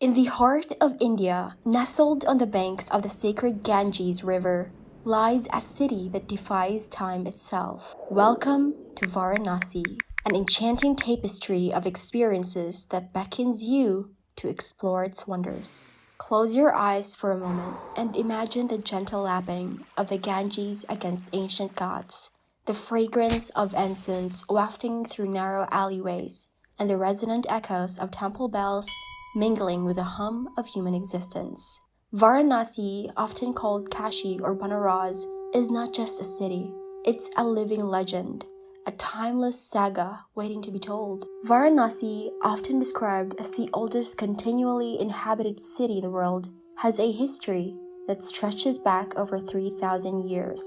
In the heart of India, nestled on the banks of the sacred Ganges River, lies a city that defies time itself. Welcome to Varanasi, an enchanting tapestry of experiences that beckons you to explore its wonders. Close your eyes for a moment and imagine the gentle lapping of the Ganges against ancient ghats, the fragrance of incense wafting through narrow alleyways, and the resonant echoes of temple bells mingling with the hum of human existence. Varanasi, often called Kashi or Banaras, is not just a city, it's a living legend, a timeless saga waiting to be told. Varanasi, often described as the oldest continually inhabited city in the world, has a history that stretches back over 3,000 years.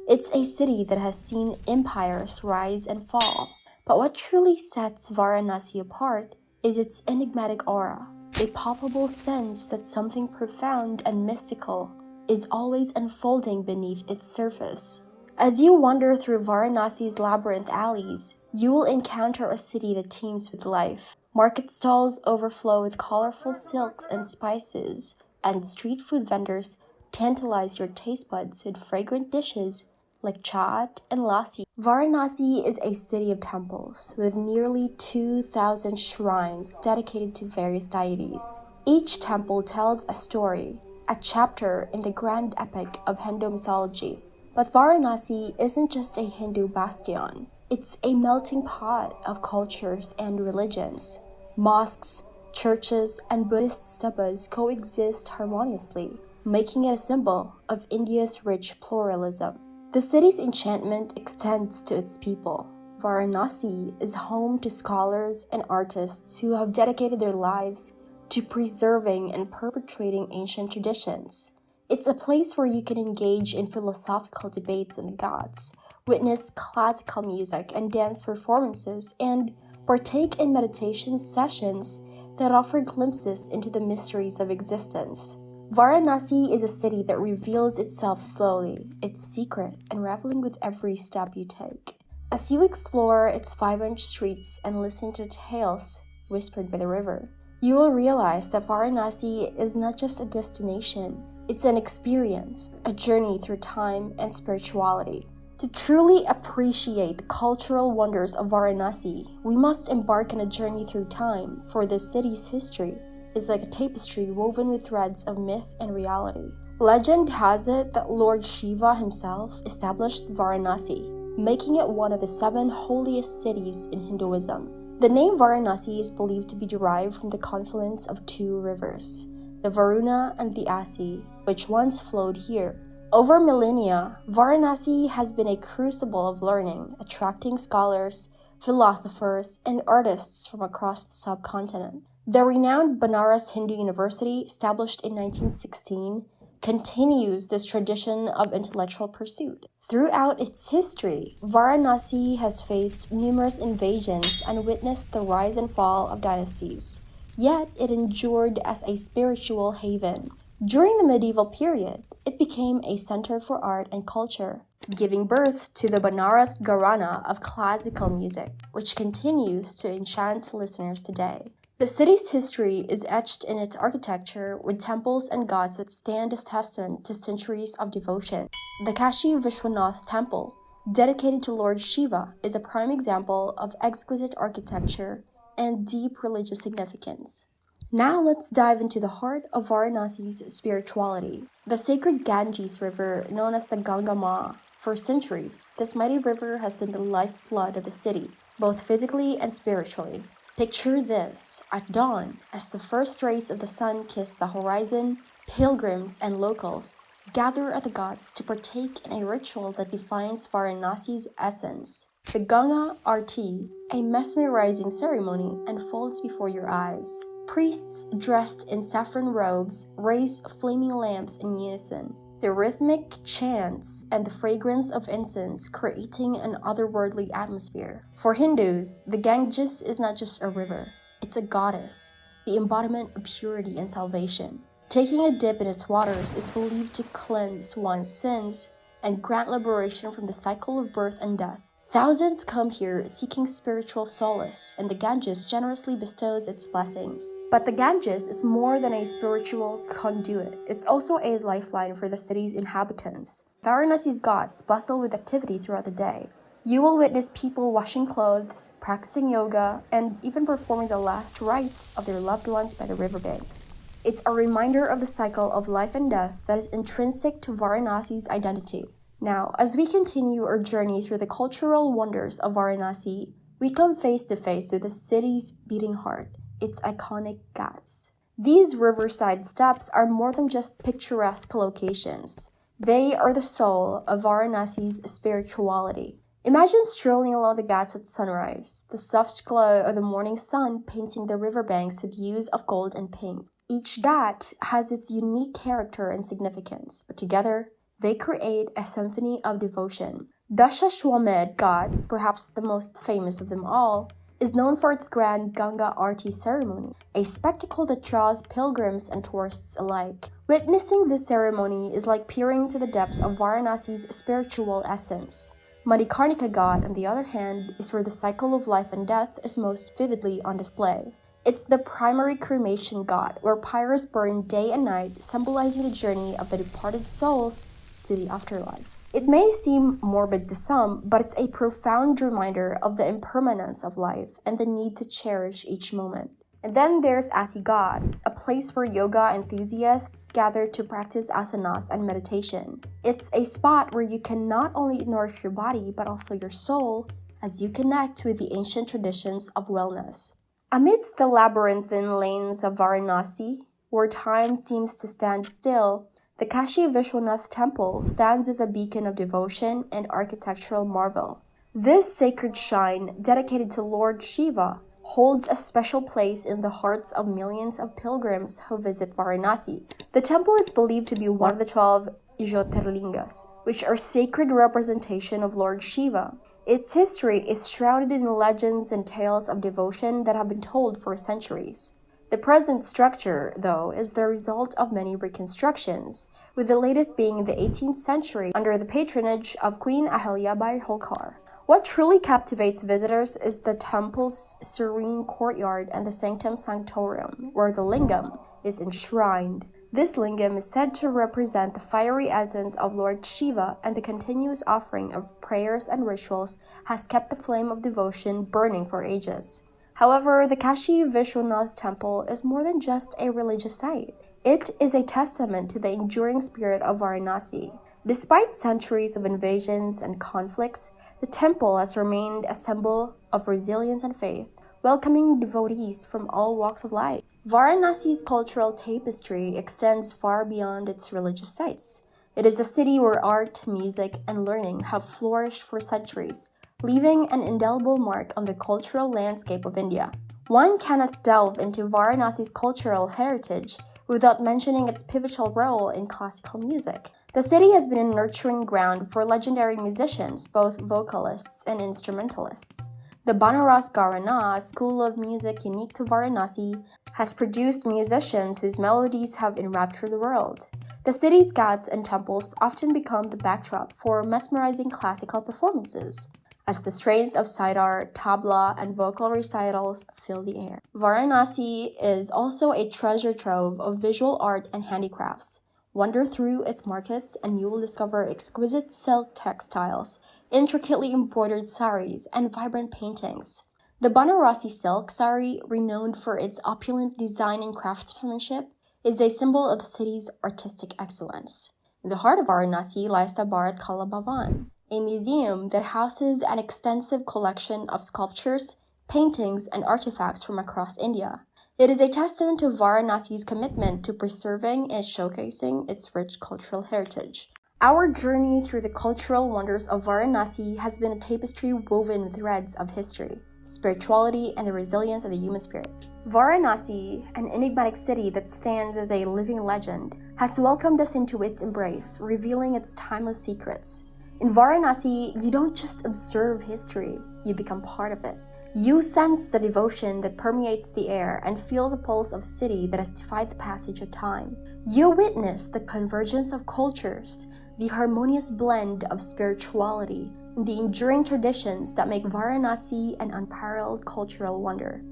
It's a city that has seen empires rise and fall. But what truly sets Varanasi apart is its enigmatic aura, a palpable sense that something profound and mystical is always unfolding beneath its surface. As you wander through Varanasi's labyrinth alleys, you will encounter a city that teems with life. Market stalls overflow with colorful silks and spices, and street food vendors tantalize your taste buds with fragrant dishes like chaat and lassi. Varanasi is a city of temples, with nearly 2,000 shrines dedicated to various deities. Each temple tells a story, a chapter in the grand epic of Hindu mythology. But Varanasi isn't just a Hindu bastion, it's a melting pot of cultures and religions. Mosques, churches, and Buddhist stupas coexist harmoniously, making it a symbol of India's rich pluralism. The city's enchantment extends to its people. Varanasi is home to scholars and artists who have dedicated their lives to preserving and perpetuating ancient traditions. It's a place where you can engage in philosophical debates in the ghats, witness classical music and dance performances, and partake in meditation sessions that offer glimpses into the mysteries of existence. Varanasi is a city that reveals itself slowly, its secret unraveling with every step you take. As you explore its vibrant streets and listen to tales whispered by the river, you will realize that Varanasi is not just a destination, it's an experience, a journey through time and spirituality. To truly appreciate the cultural wonders of Varanasi, we must embark on a journey through time, for this city's history is like a tapestry woven with threads of myth and reality. Legend has it that Lord Shiva himself established Varanasi, making it one of the 7 holiest cities in Hinduism. The name Varanasi is believed to be derived from the confluence of 2 rivers, the Varuna and the Asi, which once flowed here. Over millennia, Varanasi has been a crucible of learning, attracting scholars, philosophers, and artists from across the subcontinent. The renowned Banaras Hindu University, established in 1916, continues this tradition of intellectual pursuit. Throughout its history, Varanasi has faced numerous invasions and witnessed the rise and fall of dynasties, yet it endured as a spiritual haven. During the medieval period, it became a center for art and culture, giving birth to the Banaras Gharana of classical music, which continues to enchant listeners today. The city's history is etched in its architecture, with temples and ghats that stand as testament to centuries of devotion. The Kashi Vishwanath Temple, dedicated to Lord Shiva, is a prime example of exquisite architecture and deep religious significance. Now let's dive into the heart of Varanasi's spirituality. The sacred Ganges River, known as the Ganga Ma, for centuries, this mighty river has been the lifeblood of the city, both physically and spiritually. Picture this: at dawn, as the first rays of the sun kiss the horizon, pilgrims and locals gather at the ghats to partake in a ritual that defines Varanasi's essence. The Ganga Aarti, a mesmerizing ceremony, unfolds before your eyes. Priests dressed in saffron robes raise flaming lamps in unison, the rhythmic chants and the fragrance of incense creating an otherworldly atmosphere. For Hindus, the Ganges is not just a river, it's a goddess, the embodiment of purity and salvation. Taking a dip in its waters is believed to cleanse one's sins and grant liberation from the cycle of birth and death. Thousands come here seeking spiritual solace, and the Ganges generously bestows its blessings. But the Ganges is more than a spiritual conduit. It's also a lifeline for the city's inhabitants. Varanasi's ghats bustle with activity throughout the day. You will witness people washing clothes, practicing yoga, and even performing the last rites of their loved ones by the riverbanks. It's a reminder of the cycle of life and death that is intrinsic to Varanasi's identity. Now, as we continue our journey through the cultural wonders of Varanasi, we come face to face with the city's beating heart, its iconic ghats. These riverside steps are more than just picturesque locations. They are the soul of Varanasi's spirituality. Imagine strolling along the ghats at sunrise, the soft glow of the morning sun painting the riverbanks with hues of gold and pink. Each ghat has its unique character and significance, but together, they create a symphony of devotion. Dashashwamedh Ghat, perhaps the most famous of them all, is known for its grand Ganga Aarti ceremony, a spectacle that draws pilgrims and tourists alike. Witnessing this ceremony is like peering into the depths of Varanasi's spiritual essence. Madhikarnika Ghat, on the other hand, is where the cycle of life and death is most vividly on display. It's the primary cremation ghat, where pyres burn day and night, symbolizing the journey of the departed souls to the afterlife. It may seem morbid to some, but it's a profound reminder of the impermanence of life and the need to cherish each moment. And then there's Asi Ghat, a place where yoga enthusiasts gather to practice asanas and meditation. It's a spot where you can not only nourish your body, but also your soul as you connect with the ancient traditions of wellness. Amidst the labyrinthine lanes of Varanasi, where time seems to stand still, the Kashi Vishwanath Temple stands as a beacon of devotion and architectural marvel. This sacred shrine, dedicated to Lord Shiva, holds a special place in the hearts of millions of pilgrims who visit Varanasi. The temple is believed to be one of the 12 Jyotirlingas, which are sacred representation of Lord Shiva. Its history is shrouded in legends and tales of devotion that have been told for centuries. The present structure, though, is the result of many reconstructions, with the latest being in the 18th century under the patronage of Queen Ahilyabai Holkar. What truly captivates visitors is the temple's serene courtyard and the sanctum sanctorum, where the lingam is enshrined. This lingam is said to represent the fiery essence of Lord Shiva, and the continuous offering of prayers and rituals has kept the flame of devotion burning for ages. However, the Kashi Vishwanath Temple is more than just a religious site. It is a testament to the enduring spirit of Varanasi. Despite centuries of invasions and conflicts, the temple has remained a symbol of resilience and faith, welcoming devotees from all walks of life. Varanasi's cultural tapestry extends far beyond its religious sites. It is a city where art, music, and learning have flourished for centuries, leaving an indelible mark on the cultural landscape of India. One cannot delve into Varanasi's cultural heritage without mentioning its pivotal role in classical music. The city has been a nurturing ground for legendary musicians, both vocalists and instrumentalists. The Banaras Gharana, a school of music unique to Varanasi, has produced musicians whose melodies have enraptured the world. The city's ghats and temples often become the backdrop for mesmerizing classical performances, as the strains of sitar, tabla, and vocal recitals fill the air. Varanasi is also a treasure trove of visual art and handicrafts. Wander through its markets and you will discover exquisite silk textiles, intricately embroidered saris, and vibrant paintings. The Banarasi silk sari, renowned for its opulent design and craftsmanship, is a symbol of the city's artistic excellence. In the heart of Varanasi lies the Bharat Kala Bhavan, a museum that houses an extensive collection of sculptures, paintings, and artifacts from across India. It is a testament to Varanasi's commitment to preserving and showcasing its rich cultural heritage. Our journey through the cultural wonders of Varanasi has been a tapestry woven with threads of history, spirituality, and the resilience of the human spirit. Varanasi, an enigmatic city that stands as a living legend, has welcomed us into its embrace, revealing its timeless secrets. In Varanasi, you don't just observe history, you become part of it. You sense the devotion that permeates the air and feel the pulse of a city that has defied the passage of time. You witness the convergence of cultures, the harmonious blend of spirituality, and the enduring traditions that make Varanasi an unparalleled cultural wonder.